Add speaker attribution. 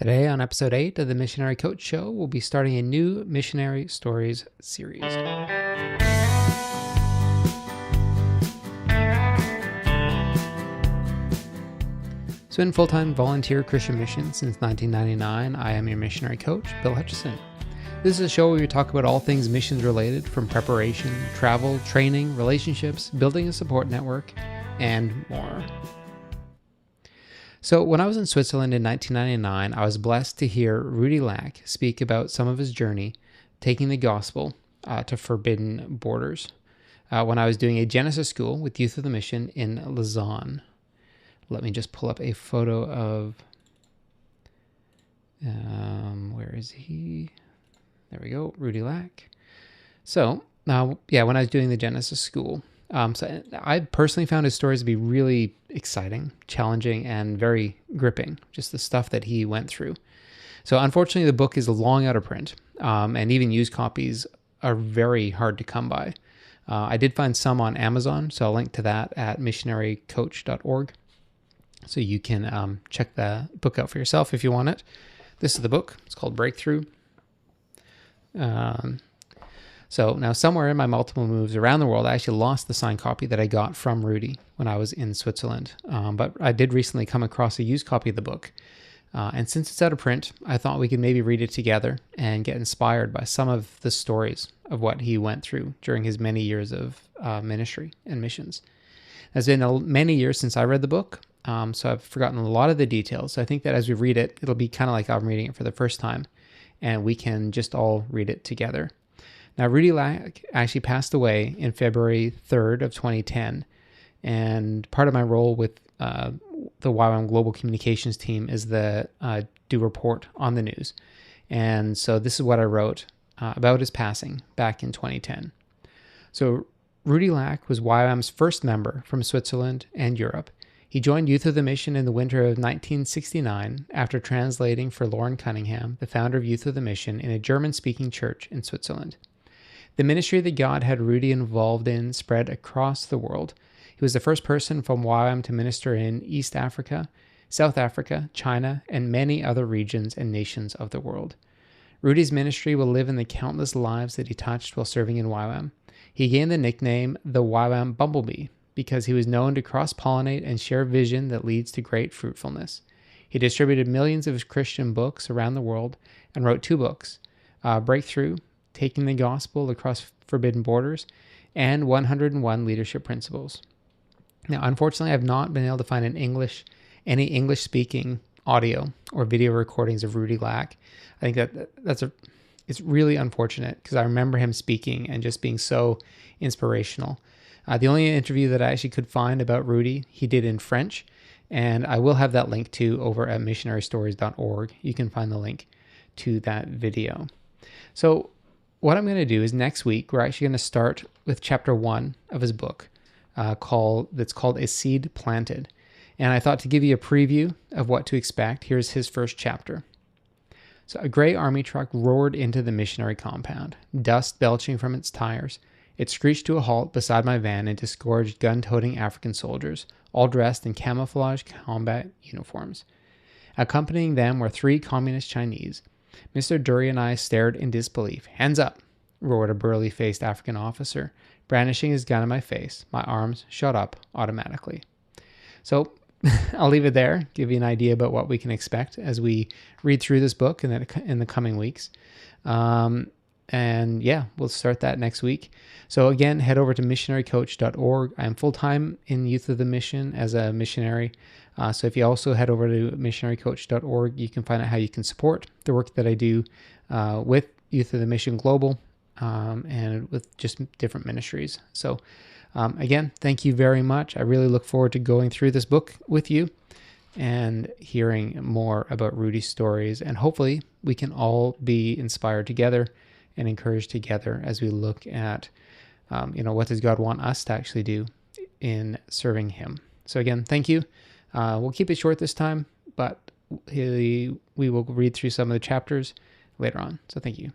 Speaker 1: Today on episode 8 of the Missionary Coach Show, we'll be starting a new Missionary Stories series. So in full-time volunteer Christian mission since 1999, I am your missionary coach, Bill Hutchison. This is a show where we talk about all things missions related, from preparation, travel, training, relationships, building a support network, and more. So when I was in Switzerland in 1999, I was blessed to hear Rudi Lack speak about some of his journey taking the gospel to forbidden borders when I was doing a Genesis school with Youth of the Mission in Lausanne. Let me just pull up a photo of, where is he? There we go, Rudi Lack. So when I was doing the Genesis school, so I personally found his stories to be really exciting, challenging, and very gripping, just the stuff that he went through. So unfortunately, the book is long out of print, and even used copies are very hard to come by. I did find some on Amazon, so I'll link to that at missionarycoach.org. So you can check the book out for yourself if you want it. This is the book. It's called Breakthough. So now somewhere in my multiple moves around the world, I actually lost the signed copy that I got from Rudi when I was in Switzerland. But I did recently come across a used copy of the book. And since it's out of print, I thought we could maybe read it together and get inspired by some of the stories of what he went through during his many years of ministry and missions. It's been many years since I read the book, so I've forgotten a lot of the details. So I think that as we read it, it'll be kind of like I'm reading it for the first time, and we can just all read it together. Now, Rudi Lack actually passed away in February 3rd of 2010, and part of my role with the YWAM Global Communications team is the do report on the news. And so this is what I wrote about his passing back in 2010. So Rudi Lack was YWAM's first member from Switzerland and Europe. He joined Youth of the Mission in the winter of 1969 after translating for Lauren Cunningham, the founder of Youth of the Mission, in a German-speaking church in Switzerland. The ministry that God had Rudi involved in spread across the world. He was the first person from YWAM to minister in East Africa, South Africa, China, and many other regions and nations of the world. Rudi's ministry will live in the countless lives that he touched while serving in YWAM. He gained the nickname the YWAM Bumblebee because he was known to cross-pollinate and share vision that leads to great fruitfulness. He distributed millions of Christian books around the world and wrote 2 books, Breakthough, Taking the Gospel Across Forbidden Borders, and 101 Leadership Principles. Now, unfortunately, I've not been able to find any English-speaking audio or video recordings of Rudi Lack. I think it's really unfortunate because I remember him speaking and just being so inspirational. The only interview that I actually could find about Rudi, he did in French, and I will have that link too over at missionarystories.org. You can find the link to that video. So what I'm going to do is next week, we're actually going to start with chapter 1 of his book that's called A Seed Planted. And I thought to give you a preview of what to expect, here's his first chapter. So a gray army truck roared into the missionary compound, dust belching from its tires. It screeched to a halt beside my van and disgorged gun-toting African soldiers, all dressed in camouflage combat uniforms. Accompanying them were 3 communist Chinese. Mr. Dury and I stared in disbelief. "Hands up!" roared a burly-faced African officer, brandishing his gun in my face. My arms shot up automatically. So I'll leave it there, give you an idea about what we can expect as we read through this book in the coming weeks. And yeah, we'll start that next week. So again, head over to missionarycoach.org. I'm full-time in Youth of the Mission as a missionary. So if you also head over to missionarycoach.org, you can find out how you can support the work that I do with Youth of the Mission Global and with just different ministries. So again, thank you very much. I really look forward to going through this book with you and hearing more about Rudi's stories. And hopefully we can all be inspired together and encouraged together as we look at, what does God want us to actually do in serving him. So again, thank you. We'll keep it short this time, but we will read through some of the chapters later on. So thank you.